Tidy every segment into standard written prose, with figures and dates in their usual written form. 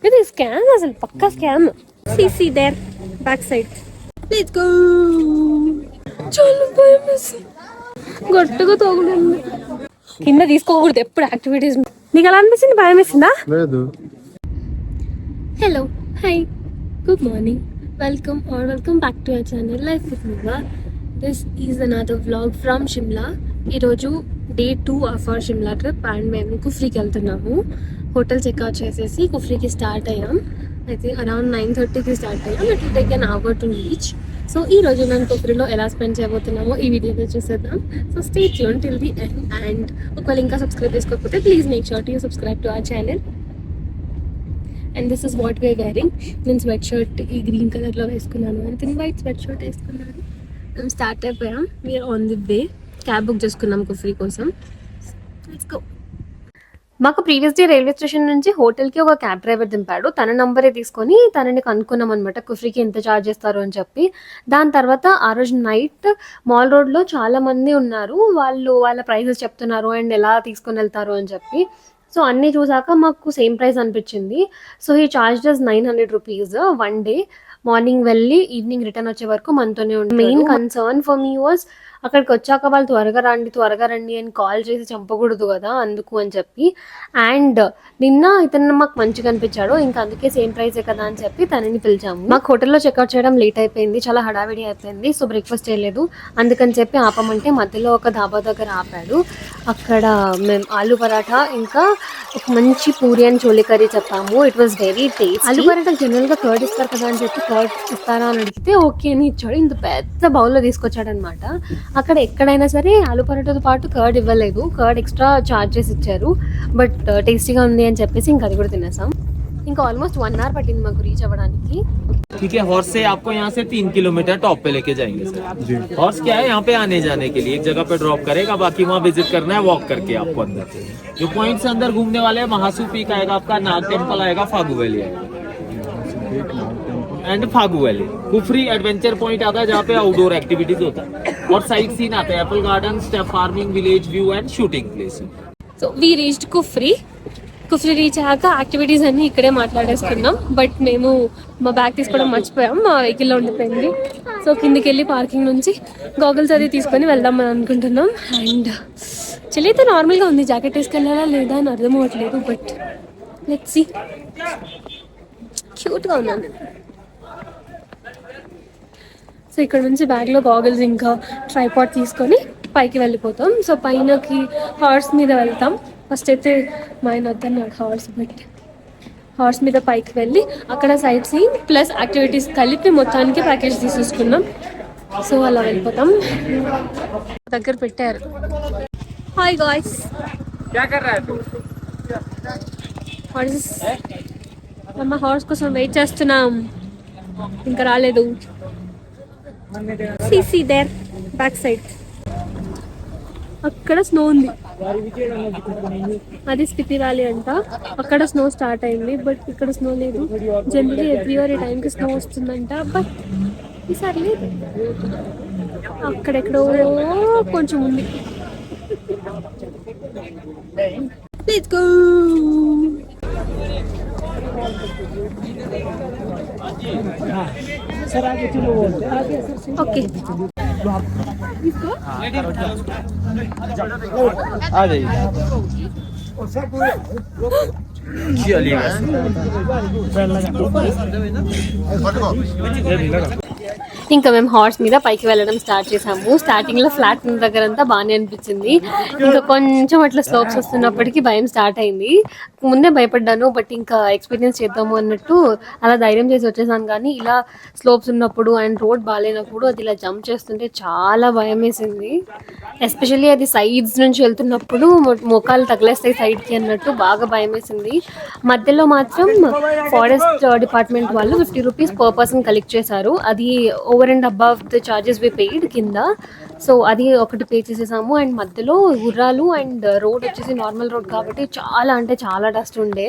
ఇది స్కామ్ అసలు, పక్కా scam. See there back side. Let's go. చాలా భయం వేస్తుంది, గట్టిగా తోగుతుంది. కింద తీసుకోకూడదు ఎప్పుడు యాక్టివిటీస్. నీకు అలా అనిపిస్తుంది? భయం వేసిందా? లేదు. Hello, hi, good morning, welcome back to our channel life with Miva. This is another vlog from Shimla. ఈరోజు day 2 of our Shimla trip and మేము కుఫ్రీకి వెళ్తున్నాము. హోటల్ చెక్అవుట్ చేసేసి కుఫ్రీకి స్టార్ట్ అయ్యాం. అయితే అరౌండ్ 9:30కి స్టార్ట్ అయ్యాం. It will take an hour to reach. So ఈ రోజు మేము కుఫ్రీలో ఎలా స్పెండ్ చేయబోతున్నామో ఈ వీడియోలో చూసేద్దాం. So stay tune till the end. And ఒకవేళ ఇంకా సబ్స్క్రైబ్ చేసుకోకపోతే please make sure to subscribe to our channel. And this is what we're wearing. నేను స్వెట్ షర్ట్ ఈ గ్రీన్ కలర్లో వేసుకున్నాను అండ్ తిని వైట్ స్వెట్ షర్ట్ వేసుకున్నాను. మేము స్టార్ట్ అయిపోయాం. We're on the way. Cab book చేసుకున్నాం కుఫ్రీ కోసం. Let's go. మాకు ప్రీవియస్ డే రైల్వే స్టేషన్ నుంచి హోటల్కి ఒక క్యాబ్ డ్రైవర్ దింపాడు. తన నంబరే తీసుకొని తనని కనుక్కున్నాం అనమాట, కుఫ్రీకి ఎంత ఛార్జ్ చేస్తారు అని చెప్పి. దాని తర్వాత ఆ రోజు నైట్ మాల్ రోడ్లో చాలా మంది ఉన్నారు. వాళ్ళ ప్రైసెస్ చెప్తున్నారు అండ్ ఎలా తీసుకొని వెళ్తారు అని చెప్పి. సో అన్నీ చూసాక మాకు సేమ్ ప్రైస్ అనిపించింది. సో ఈ charge does 900 rupees one day. Morning వెళ్ళి ఈవినింగ్ రిటర్న్ వచ్చే వరకు మనతోనే ఉంటుంది. Main concern for me was అక్కడికి వచ్చాక వాళ్ళు త్వరగా రండి అని కాల్ చేసి చంపకూడదు కదా, అందుకు అని చెప్పి. అండ్ నిన్న ఇతను మాకు మంచిగా అనిపించాడు, ఇంకా అందుకే సేమ్ ప్రైసే కదా అని చెప్పి తనని పిలిచాము. మాకు హోటల్లో చెక్అవుట్ చేయడం లేట్ అయిపోయింది, చాలా హడావిడి అయిపోయింది. సో బ్రేక్ఫాస్ట్ చేయలేదు, అందుకని చెప్పి ఆపమంటే మధ్యలో ఒక ధాబా దగ్గర ఆపాడు. అక్కడ మేము ఆలు పరాఠా ఇంకా ఒక మంచి పూరి అండ్ చోలే కర్రీ చెప్పాము. It was very taste. ఆలు పరాఠా జనరల్గా కర్డ్ ఇస్తారు కదా అని చెప్పి కర్డ్ ఇస్తారా అని అడిగితే ఓకే అని ఇచ్చాడు. ఇంత పెద్ద బౌల్లో తీసుకొచ్చాడు అనమాట. అక్కడ ఎక్కడైనా సరే ఆలు పరాటాతో పాటు కర్డ్ ఇవ్వలేదు, కర్డ్ ఎక్స్ట్రా చార్జెస్ ఇచ్చారు. బట్ టేస్టీగా ఉంది అని చెప్పేసి ఇంకా అది కూడా తినేసాం. ఇంకా ఆల్మోస్ట్ 1 hour పట్టింది మాకు రీచ్ అవ్వడానికి. ठीक है, हॉर्स से आपको यहाँ से 3 किलोमीटर टॉप पे लेके जाएंगे सर. हॉर्स क्या है, यहाँ पे आने जाने के लिए एक जगह पे ड्रॉप करेगा, बाकी वहाँ विजिट करना है वॉक करके आपको अंदर. जो पॉइंट्स अंदर घूमने वाले हैं, महासू पीक आएगा आपका, नाग टेम्पल आएगा, फागू वैली आएगा and Phagu valley. Kufri adventure point आता है जहाँ पे आउटडोर एक्टिविटीज होता है और साइट सीन आता है, Apple garden, step farming, village view and shooting place. So we reached Kufri reach అయ్యాక యాక్టివిటీస్ అన్నీ ఇక్కడే మాట్లాడేసుకున్నాం. బట్ మేము మా బ్యాగ్ తీసుకోవడం మర్చిపోయాం, మా వెహికల్లో ఉండిపోయింది. సో కిందికి వెళ్ళి పార్కింగ్ నుంచి గాగుల్స్ అది తీసుకొని వెళ్దామని అనుకుంటున్నాం. అండ్ చలి అయితే నార్మల్గా ఉంది, జాకెట్ వేసుకెళ్ళాలా లేదా అని అర్థం అవ్వట్లేదు. But let's see. క్యూట్గా ఉన్నాను. సో ఇక్కడ నుంచి బ్యాగ్లో గాగుల్స్ ఇంకా ట్రైపాడ్ తీసుకొని పైకి వెళ్ళిపోతాం. సో పైనకి హార్స్ మీద వెళ్తాం. ఫస్ట్ అయితే మా ఆయన వద్దన్నాడు హార్స్, బట్ హార్స్ మీద పైకి వెళ్ళి అక్కడ సైట్ సీయింగ్ ప్లస్ యాక్టివిటీస్ కలిపి మొత్తానికి ప్యాకేజ్ తీసేసుకున్నాం. సో అలా వెళ్ళిపోతాం. దగ్గర పెట్టారు. హాయ్ గాయ్స్, అమ్మ హార్స్ కోసం వెయిట్ చేస్తున్నాం, ఇంకా రాలేదు. సీ దేర్ బ్యాక్ సైడ్ అక్కడ స్నో ఉంది, అది స్పితి వ్యాలీ అంట. అక్కడ స్నో స్టార్ట్ అయింది, బట్ ఇక్కడ స్నో లేదు. జనరలీ ఎవ్రీ ఇయర్ ఈ టైంకి స్నో వస్తుందంట, బట్ ఈసారి లేదు. అక్కడెక్కడో కొంచెం ఉంది. Let's go. ఓకే इसको आ जाइए. चलिए ఇంకా మేము హార్స్ మీద పైకి వెళ్ళడం స్టార్ట్ చేసాము. స్టార్టింగ్లో ఫ్లాట్ ఉన్న దగ్గర అంతా బాగానే అనిపించింది. ఇంకా కొంచెం అట్లా స్లోప్స్ వస్తున్నప్పటికీ భయం స్టార్ట్ అయింది. ముందే భయపడ్డాను, బట్ ఇంకా ఎక్స్పీరియన్స్ చేద్దాము అన్నట్టు అలా ధైర్యం చేసి వచ్చేసాను. కానీ ఇలా స్లోప్స్ ఉన్నప్పుడు అండ్ రోడ్ బాగాలేనప్పుడు అది ఇలా జంప్ చేస్తుంటే చాలా భయం వేసింది. ఎస్పెషల్లీ అది సైడ్స్ నుంచి వెళ్తున్నప్పుడు మోకాలు తగిలేస్తాయి సైడ్కి అన్నట్టు బాగా భయం వేసింది. మధ్యలో మాత్రం ఫారెస్ట్ డిపార్ట్మెంట్ వాళ్ళు 50 రూపీస్ పర్ పర్సన్ కలెక్ట్ చేశారు. అది over and above the charges we paid కింద. సో అది ఒకటి పే చేసేసాము. అండ్ మధ్యలో గుర్రాలు అండ్ రోడ్ వచ్చేసి నార్మల్ రోడ్ కాబట్టి చాలా అంటే చాలా డస్ట్ ఉండే.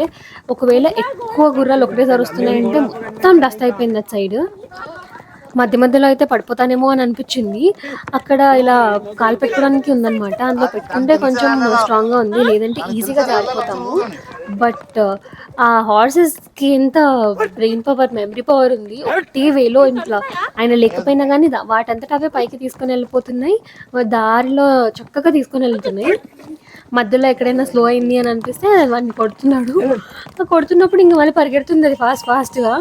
ఒకవేళ ఎక్కువ గుర్రాలు ఒకటేసారి వస్తున్నాయంటే మొత్తం డస్ట్ అయిపోయింది అటు సైడ్. మధ్య మధ్యలో అయితే పడిపోతానేమో అని అనిపించింది. అక్కడ ఇలా కాలు పెట్టుకోవడానికి ఉందన్నమాట, అందులో పెట్టుకుంటే కొంచెం స్ట్రాంగ్గా ఉంది, లేదంటే ఈజీగా జారిపోతాము. బట్ ఆ హార్సెస్కి ఎంత బ్రెయిన్ పవర్, మెమరీ పవర్ ఉంది. ఒకటి వేలో ఇంట్లో ఆయన లేకపోయినా కానీ వాటంతట అవే పైకి తీసుకొని వెళ్ళిపోతున్నాయి, దారిలో చక్కగా తీసుకొని వెళ్తున్నాయి. మధ్యలో ఎక్కడైనా స్లో అయింది అని అనిపిస్తే వాడిని కొడుతున్నాడు. కొడుతున్నప్పుడు ఇంక మళ్ళీ పరిగెడుతుంది అది ఫాస్ట్గా.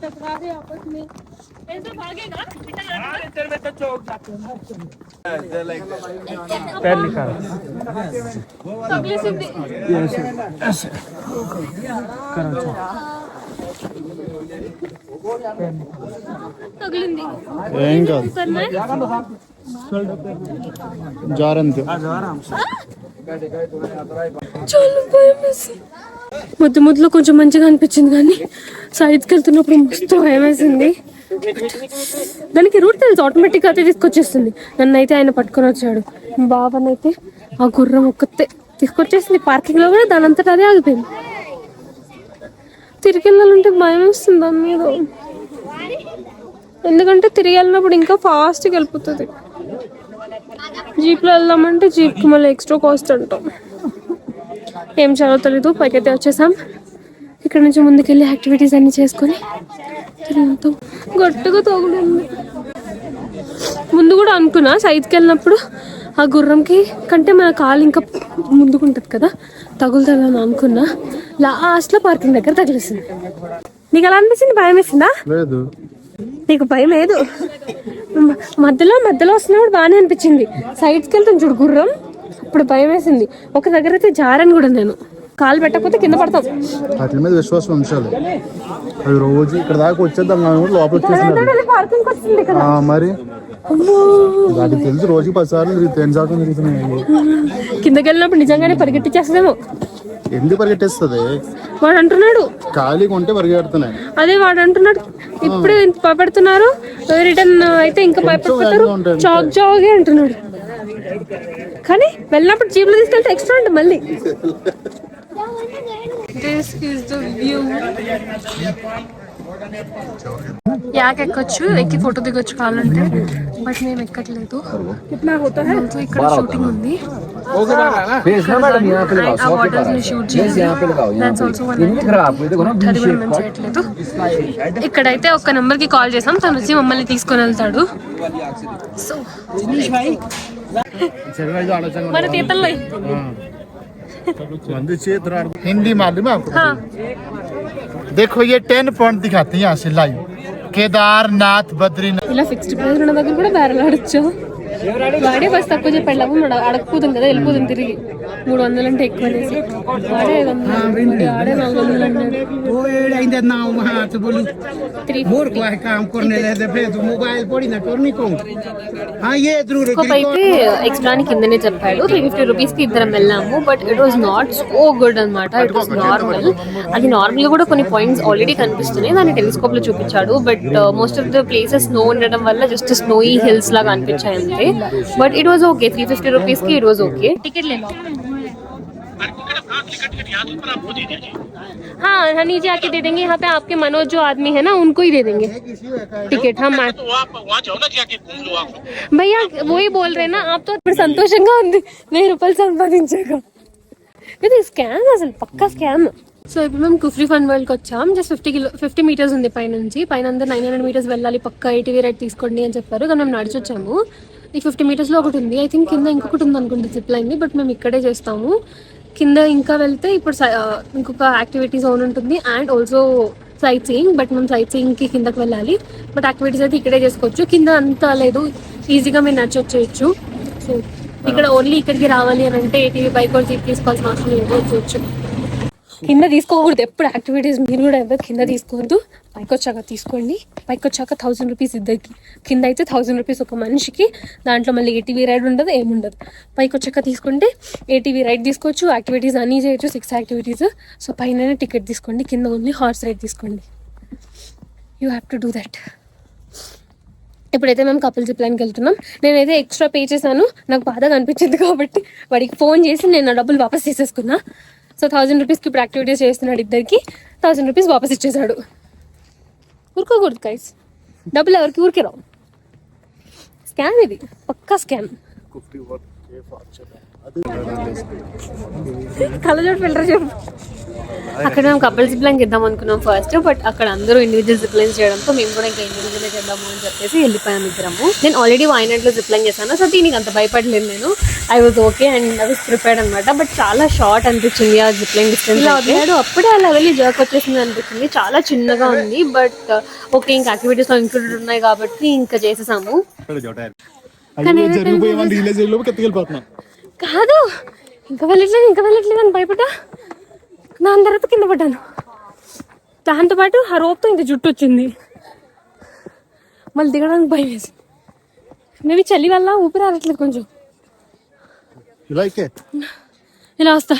टकरा दे आपस में, ऐसे भागेगा पैर निकाल अगले से ऐसे करो तगलिंदी ఏం కాదు करना है జారంతే చాలా భయం వేసి మధ్య మధ్యలో కొంచెం మంచిగా అనిపించింది, కానీ సైడ్కి వెళ్తున్నప్పుడు మస్తు భయం వేసింది. దానికి రూట్ తెలుసు, ఆటోమేటిక్గా అయితే తీసుకొచ్చేస్తుంది. నన్ను అయితే ఆయన పట్టుకొని వచ్చాడు, బాబానైతే ఆ గుర్రం ఒక్కతే తీసుకొచ్చేసింది పార్కింగ్లో కూడా, దాని అంతటా అదే ఆగిపోయింది. తిరిగి వెళ్ళాలంటే భయం వేస్తుంది దాని మీద, ఎందుకంటే తిరిగి వెళ్ళినప్పుడు ఇంకా ఫాస్ట్గా వెళ్ళిపోతుంది. జీప్లో వెళ్దామంటే జీప్కి మళ్ళీ ఎక్స్ట్రా కాస్ట్ అంటాం. ఏం చేయాలో తెలీదు, పైకైతే వచ్చేసాం. ఇక్కడ నుంచి ముందుకెళ్ళి యాక్టివిటీస్ అన్నీ చేసుకొని తిరుగుతాం. గట్టిగా తగులుంది. ముందు కూడా అనుకున్నా సైడ్కి వెళ్ళినప్పుడు ఆ గుర్రంకి కంటే మన కాలు ఇంకా ముందుకుంటుంది కదా, తగులుతుందని అనుకున్నా. లాస్ట్లో పార్కింగ్ దగ్గర తగిలేసింది. నీకు అలా అనిపించింది? భయం వేసిందా? లేదు. నీకు భయం లేదు? మధ్యలో వస్తున్నప్పుడు బాగానే అనిపించింది. సైడ్స్కి వెళ్తాను చూడు గుర్రం, ఇప్పుడు భయం వేసింది. ఒక దగ్గర అయితే జారని కూడా, నేను కాలు పెట్టకపోతే కింద పడతాం. వాటి మీద విశ్వాసం ఉంచాలి. అది రోజు ఇక్కడ దాకా వచ్చేద్దాం లోపల వచ్చింది కదా మరి వాటికి తెలుసు రోజుకి 10 సార్లు తిరుగుతున్నాయి. కిందకి వెళ్ళినప్పుడు నిజంగానే పరిగెట్టించేస్తామో. ఎందుకు పరిగెట్టేస్తుంది? వాడు అంటున్నాడు ఖాళీగా ఉంటే పరిగెడుతున్నాయి. అదే వాడు అంటున్నాడు, ఇప్పుడే భయపడుతున్నారు, రిటర్న్ అయితే ఇంకా భయపడిపోతారు, జాగే అంటున్నాడు. కానీ వెళ్ళినప్పుడు జీప్లో తీసుకెళ్తే ఎక్స్ట్రా అంటే మళ్ళీ. This is the view. Yak ఎక్కొచ్చు, ఎక్కి ఫోటో దిగొచ్చు కావాలంటే, బట్ మేము ఎక్కట్లేదు. ఇక్కడ షూటింగ్ ఉంది, ఆ వాటర్స్ ని షూట్ చేయట్లేదు. ఇక్కడైతే ఒక నెంబర్ కి కాల్ చేసాం, తను వచ్చి మమ్మల్ని తీసుకొని వెళ్తాడు. సో మన తీతల్లో हिंदी मालूम है आपको? देखो ये 10 पॉइंट दिखाती है यहाँ से लाइव, केदारनाथ, बद्रीनाथ. ఇలా ఫిక్స్డ్ ప్రైస్ ఉన్న దగ్గర కూడా బేరాలు ఆడొచ్చు. వాడే బస్ తక్కువ చెప్పాడు, అడగపోతుంది కదా, వెళ్ళిపోతుంది తిరిగి. 300 అంటే ఎక్కువ అనేసి వాడే 500, ఆడే 400 అన్నాడు. స్కోప్ అయితే ఎక్స్ట్రాని కిందనే చెప్పాడు. 350 రూపీస్కి ఇద్దరం వెళ్ళాము, but it was not so good అనమాట. It was normal. అది నార్మల్గా కూడా కొన్ని పాయింట్స్ ఆల్రెడీ కనిపిస్తున్నాయి, దాన్ని టెలిస్కోప్ లో చూపించాడు. But most of the places snow ఉండడం వల్ల జస్ట్ స్నోయి హిల్స్ లాగా అనిపించాయి అంతే. But it was okay, 350 rupees की इट वाज ओके. टिकट ले लो. हाँ हनी जी आके दे देंगे. यहाँ पे आपके मनोज जो आदमी है ना, उनको ही दे देंगे टिकट. हम भैया वही बोल रहे ना आप. तो సంతోషంగా ఉంది, 1000 రూపాయలు సంపాదించాక. ఇది స్కామ్, అసలు పక్కా స్కామ్. సో ఇప్పుడు మేము కుఫ్రీ ఫన్ వరల్డ్కి వచ్చాం. జస్ట్ 50 మీటర్స్ ఉంది పైనుంచి. పైన అందరూ 900 మీటర్స్ వెళ్ళాలి, పక్కా ATV రైడ్ తీసుకోండి అని చెప్పారు. కానీ మేము నడిచి వచ్చాము. ఈ 50 మీటర్స్లో ఒకటి ఉంది, ఐ థింక్ కింద ఇంకొకటి ఉంది అనుకుంటే జిప్ లైన్ది, బట్ మేము ఇక్కడే చేస్తాము. కింద ఇంకా వెళ్తే ఇప్పుడు ఇంకొక యాక్టివిటీ జోన్ ఉంటుంది, and also sight seeing. But మనం సైట్ సీయింగ్కి కిందకి వెళ్ళాలి. బట్ యాక్టివిటీస్ అయితే ఇక్కడే చేసుకోవచ్చు. కింద అంతా లేదు, ఈజీగా మీరు నచ్చొచ్చు. సో ఇక్కడ ఓన్లీ ఇక్కడికి రావాలి అని అంటే ఏటీవీ బైక్ కూడా తీసుకోవాల్సిన అవసరం లేదు, వచ్చేయచ్చు. కింద తీసుకోకూడదు ఎప్పుడు యాక్టివిటీస్, మీరు కూడా ఎవరు కింద తీసుకోవద్దు. పైకి వచ్చాక తీసుకోండి. పైకి వచ్చాక 1000 రూపీస్ ఇద్దరికి. కింద అయితే 1000 రూపీస్ ఒక మనిషికి. దాంట్లో మళ్ళీ ఏటీవీ రైడ్ ఉండదు, ఏముండదు. పైకి వచ్చాక తీసుకుంటే ఏటీవీ రైడ్ తీసుకోవచ్చు, యాక్టివిటీస్ అన్నీ చేయొచ్చు, 6 యాక్టివిటీస్. సో పైన టికెట్ తీసుకోండి, కింద ఓన్లీ హార్స్ రైడ్ తీసుకోండి. You have to do that. ఇప్పుడైతే మేము కపుల్ జిప్ లైన్కి వెళ్తున్నాం. నేనైతే ఎక్స్ట్రా పే చేశాను, నాకు బాధగా అనిపించింది కాబట్టి వాడికి ఫోన్ చేసి నేను ఆ డబ్బులు వాపస్ తీసేసుకున్నా. సో 1000 రూపీస్కి ఇప్పుడు యాక్టివిటీస్ చేస్తున్నాడు, ఇద్దరికి 1000 రూపీస్ వాపస్ ఇచ్చేసాడు. ఊరుకోకూడదు గైస్, డబ్బులు ఎవరికి ఊరికే రావు. స్కామ్ ఇది, పక్కా స్కామ్. కళ్ళజోడు ఫిల్టర్ చెప్పు. అక్కడ మేము కపుల్ జిప్ లైన్ చేద్దాం అనుకున్నాం ఫస్ట్, బట్ అక్కడ అందరూ ఇండివిజువల్ జిప్ లైన్స్ చేయడంతో మేము కూడా ఇంకా ఇండివిజువల్ చేద్దాము అని చెప్పేసి వెళ్ళిపోయాము ఇద్దరము. నేను ఆల్రెడీ వాయినాడ్లో జిప్ లైన్ చేశాను, సో దీనికి అంత భయపడలేదు నేను. I was okay and I was prepared అనమాట. బట్ చాలా షార్ట్ అనిపించింది ఆ జిప్ లైన్ డిస్టెన్స్. ఇలా వదిలాడు, అప్పుడే అలా వెళ్ళి జర్క్ వచ్చేసింది అనిపించింది. చాలా చిన్నగా ఉంది, బట్ ఓకే ఇంకా యాక్టివిటీస్లో ఇంక్లూడెడ్ ఉన్నాయి కాబట్టి ఇంకా చేసేసాము. కాదు ఇంకా వెళ్ళట్లేదు అని భయపడ్డా, దాని తర్వాత కింద పడ్డాను. దాంతోపాటు ఆ రోప్తో ఇంత జుట్టు వచ్చింది, మళ్ళీ దిగడానికి భయం వేసి. మేబీ చలి వల్ల ఊపిరి ఆడట్లేదు కొంచెం. ఇలా వస్తా.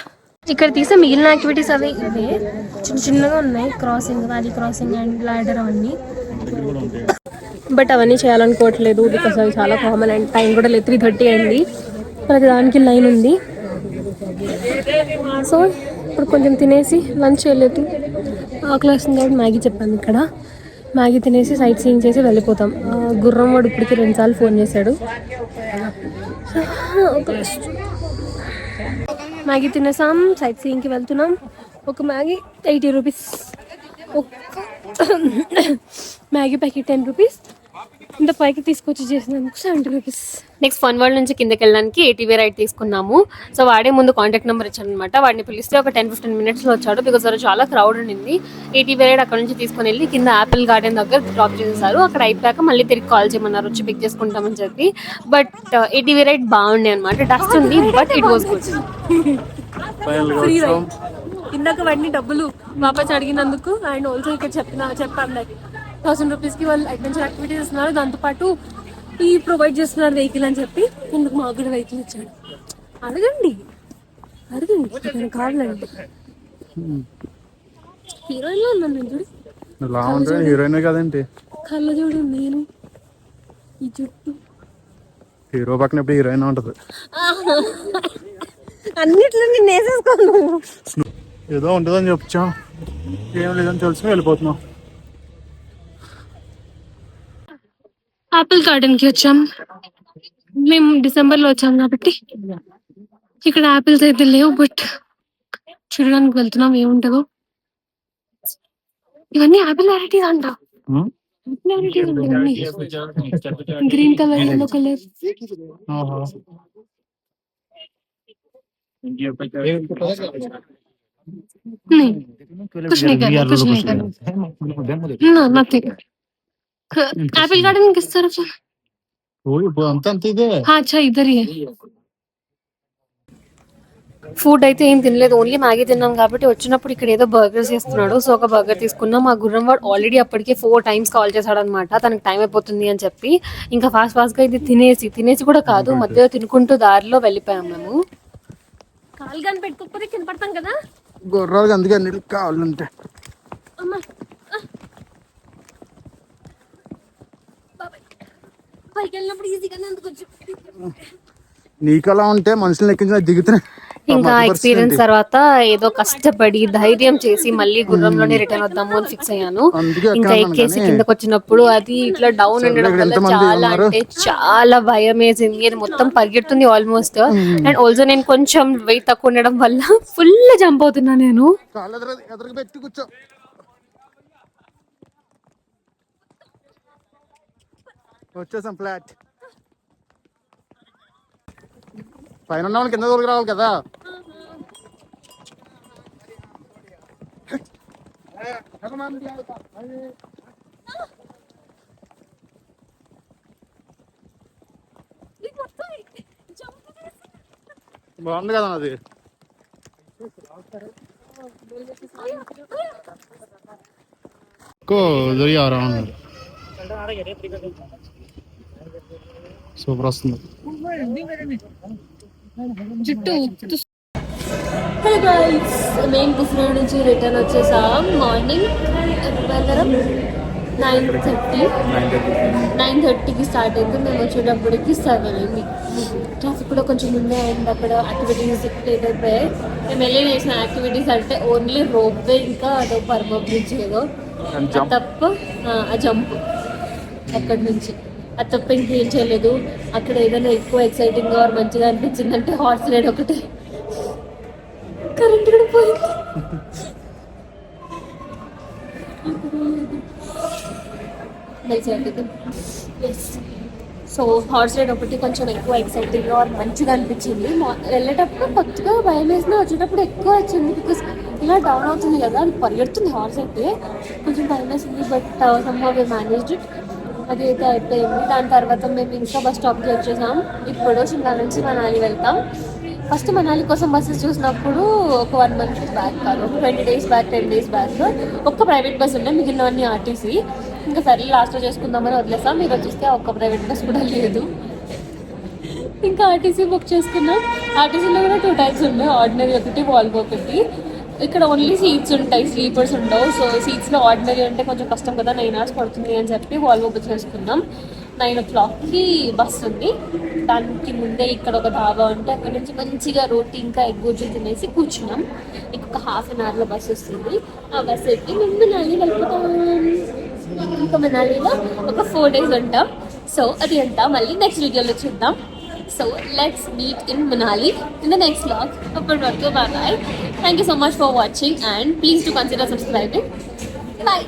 ఇక్కడ తీసే మిగిలిన యాక్టివిటీస్ అవి ఇవే చిన్నగా ఉన్నాయి, crossing, valley crossing and ladder అవన్నీ. బట్ అవన్నీ చేయాలనుకోవట్లేదు బికాస్ అవి చాలా కామన్ అండ్ టైం కూడా లేదు. 3:30 అయింది, ప్రతి దానికి లైన్ ఉంది. సో ఇప్పుడు కొంచెం తినేసి లంచ్ చేయలేదు, ఆకలి వస్తుంది కాబట్టి మ్యాగీ చెప్పాను. ఇక్కడ మ్యాగీ తినేసి సైట్ సీయింగ్ చేసి వెళ్ళిపోతాం. గుర్రం వాడు ఇప్పటికి 2 సార్లు ఫోన్ చేశాడు. మ్యాగీ తినేసాం, సైట్ సీయింగ్కి వెళ్తున్నాం. ఒక మ్యాగీ 80 రూపీస్, ఒక మ్యాగీ ప్యాకెట్ 10 రూపీస్. ఇంత పైకి తీసుకొచ్చి చేసినందుకు 70 రూపీస్. నెక్స్ట్ ఫన్ వరల్డ్ నుంచి కిందకి వెళ్ళడానికి ఏటీవీ రైడ్ తీసుకున్నాము. సో వాడే ముందు కాంటాక్ట్ నెంబర్ ఇచ్చాడు అనమాట. వాడిని పిలిస్తే ఒక 10-15 మినిట్స్లో వచ్చాడు బికాస్ అది చాలా క్రౌడ్ ఉండింది. ఏటీవీ రైడ్ అక్కడ నుంచి తీసుకుని వెళ్ళి కింద యాపిల్ గార్డెన్ దగ్గర డ్రాప్ చేసేసారు. అక్కడ అయిపోయాక మళ్ళీ తిరిగి కాల్ చేయమన్నారు, వచ్చి పిక్ చేసుకుంటామని చెప్పి. బట్ ఏటీవీ రైడ్ బాగుండే అనమాట, డస్ట్ ఉంది బట్ ఇట్ వాస్ గుడ్. ఇందాక వాడిని డబ్బులు వాపస్ అడిగినందుకు అండ్ ఆల్సో ఇక్కడ చెప్పాను 1000 రూపీస్కి వాళ్ళు అడ్వెంచర్ యాక్టివిటీస్ ఇస్తున్నారు, దాంతోపాటు ఈ ప్రొవైడ్ చేస్తున్నారు వెహికల్ అని చెప్పి. ఇందుకు మాకు కూడా వెహికల్ ఇచ్చాడు. అడగండి కావాలండి. హీరోయిన్ లో ఉన్నాను నేను, చూడు హీరోయిన్ కదండి, కళ్ళ చూడు నేను, ఈ జుట్టు. హీరో పక్కన ఎప్పుడు హీరోయిన్ ఉంటది. అన్నిట్లో నేను వేసేసుకోను. ఏదో ఉంటుందని చెప్పాం, ఏం లేదని తెలుసు వెళ్ళిపోతున్నాం. ఆపిల్ గార్డెన్ కి వచ్చాం. మేము డిసెంబర్ లో వచ్చాం కాబట్టి ఇక్కడ ఆపిల్స్ అయితే లేవు, బట్ చూడడానికి వెళ్తున్నాం ఏముంటుందో. ఇవన్నీ ఆపిల్ వెరైటీస్ అంట, green colour, yellow colour. Nothing. Apple garden किस तरफ है? हाँ अच्छा इधर ही है. ఫుడ్ అయితే ఏం తినలేదు, ఓన్లీ మ్యాగీ తిన్నాం కాబట్టి. వచ్చినప్పుడు ఇక్కడ ఏదో బర్గర్స్ చేస్తున్నాడు, సో ఒక బర్గర్ తీసుకున్నాం. మా గుర్రం వాడు ఆల్రెడీ అప్పటికే 4 times కాల్ చేశాడు అనమాట, తనకు టైం అయిపోతుంది అని చెప్పి. ఇంకా ఫాస్ట్ గా ఇది తినేసి కూడా కాదు, మధ్యలో తినుకుంటూ దారిలో వెళ్ళిపోయాం మేము. కాలు కానీ పెట్టుకోకపోతే కింద పడతాం కదా గుర్రాలు, అందుకే అన్నిటికి కావాలంటే. నీకలా ఉంటే మనుషులు ఎక్కించిన దిగుతున్నాయి. ఇంకా ఎక్స్పీరియన్స్ తర్వాత ఏదో కష్టపడి ధైర్యం చేసి మళ్ళీ గుర్రంలోనే రిటర్న్ వద్దాము అని ఫిక్స్ అయ్యాను. ఇంకా ఎక్కేసి కిందకి వచ్చినప్పుడు అది ఇట్లా డౌన్ ఉండడం వల్ల చాలా అంటే చాలా భయం వేసింది. అది మొత్తం పరిగెడుతుంది ఆల్మోస్ట్. అండ్ ఆల్సో నేను కొంచెం వెయిట్ తక్కువ ఉండడం వల్ల ఫుల్ జంప్ అవుతున్నా నేను. వచ్చేసాం ఫ్లాట్ పైన ఉన్న వాళ్ళు కింద దూరకు రావాలి కదా. బాగుంది కదా అది. సూపర్ వస్తుంది. జుట్టు హలో గైస్, మేము కుఫ్రీ నుంచి రిటర్న్ వచ్చేసాం. మార్నింగ్ వెళ్ళడం 9:30కి స్టార్ట్ అయింది. మేము వచ్చేటప్పటికి 7 అయింది. ట్రాఫిక్ కూడా కొంచెం ముందే అయింది. అక్కడ యాక్టివిటీస్ లేట్ అయిపోయాయి. మేము వెళ్ళి చేసిన యాక్టివిటీస్ అంటే ఓన్లీ రోప్వే, ఇంకా అదో పర్మ బ్రిడ్జ్ ఏదో తప్ప ఆ జంప్ అక్కడి నుంచి అది తప్ప ఇంకేం చేయలేదు. అక్కడ ఏదైనా ఎక్కువ ఎక్సైటింగ్గా మంచిగా అనిపించిందంటే హార్స్ రైడ్ ఒకటే. కరెంట్ కూడా పోయింది. సో హార్స్ రైడ్ ఒకటి కొంచెం ఎక్కువ ఎక్సైటింగ్గా మంచిగా అనిపించింది. వెళ్ళేటప్పుడు కొత్తగా భయం వేసిన, వచ్చేటప్పుడు ఎక్కువ వచ్చింది. బికాస్ ఇలా డౌన్ అవుతుంది కదా, అది పరిగెడుతుంది హార్స్ అయితే, కొంచెం భయం వేసింది. But somehow we managed it. అది అయితే అయిపోయింది. దాని తర్వాత మేము ఇంకా బస్ స్టాప్కి వచ్చేసాం. ఇప్పుడు షిమ్లా నుంచి మనాలి వెళ్తాం. ఫస్ట్ మనాలి కోసం బస్సెస్ చూసినప్పుడు ఒక 1 month బ్యాక్ కాదు, ఒక 20 days బ్యాక్, 10 days బ్యాక్ ఒక్క ప్రైవేట్ బస్ ఉండే, మిగిలినవన్నీ ఆర్టీసీ. ఇంకా సరే లాస్ట్లో చేసుకుందామని వదిలేసాం. మీరు వచ్చేస్తే ఒక్క ప్రైవేట్ బస్ కూడా లేదు. ఇంకా ఆర్టీసీ బుక్ చేసుకున్నాం. ఆర్టీసీలో కూడా 2 types ఉన్నాయి, ఆర్డినరీ ఒకటి, వాల్వో ఒకటి. ఇక్కడ ఓన్లీ సీట్స్ ఉంటాయి, స్లీపర్స్ ఉండవు. సో సీట్స్లో ఆర్డినరీ అంటే కొంచెం కష్టం కదా, 9 hours పడుతుంది అని చెప్పి వాల్వో బుక్ చేసుకున్నాం. 9 o'clockకి బస్సు ఉంది. దానికి ముందే ఇక్కడ ఒక ధాబా ఉంటే అక్కడ నుంచి మంచిగా రోటీ ఇంకా ఎగ్ బుజ్జి తినేసి కూర్చున్నాం. ఇంకొక ½ an hourలో బస్సు వస్తుంది. ఆ బస్సు ఎక్కి మేము మనాలి వెళ్ళిపోతాం. ఇంకా మనాలిలో ఒక 4 days ఉంటాం. సో అది అంతా మళ్ళీ నెక్స్ట్ వీడియోలో చూద్దాం. So let's meet in Manali in the next vlog. Bye bye. Thank you so much for watching and please do consider subscribing. Bye.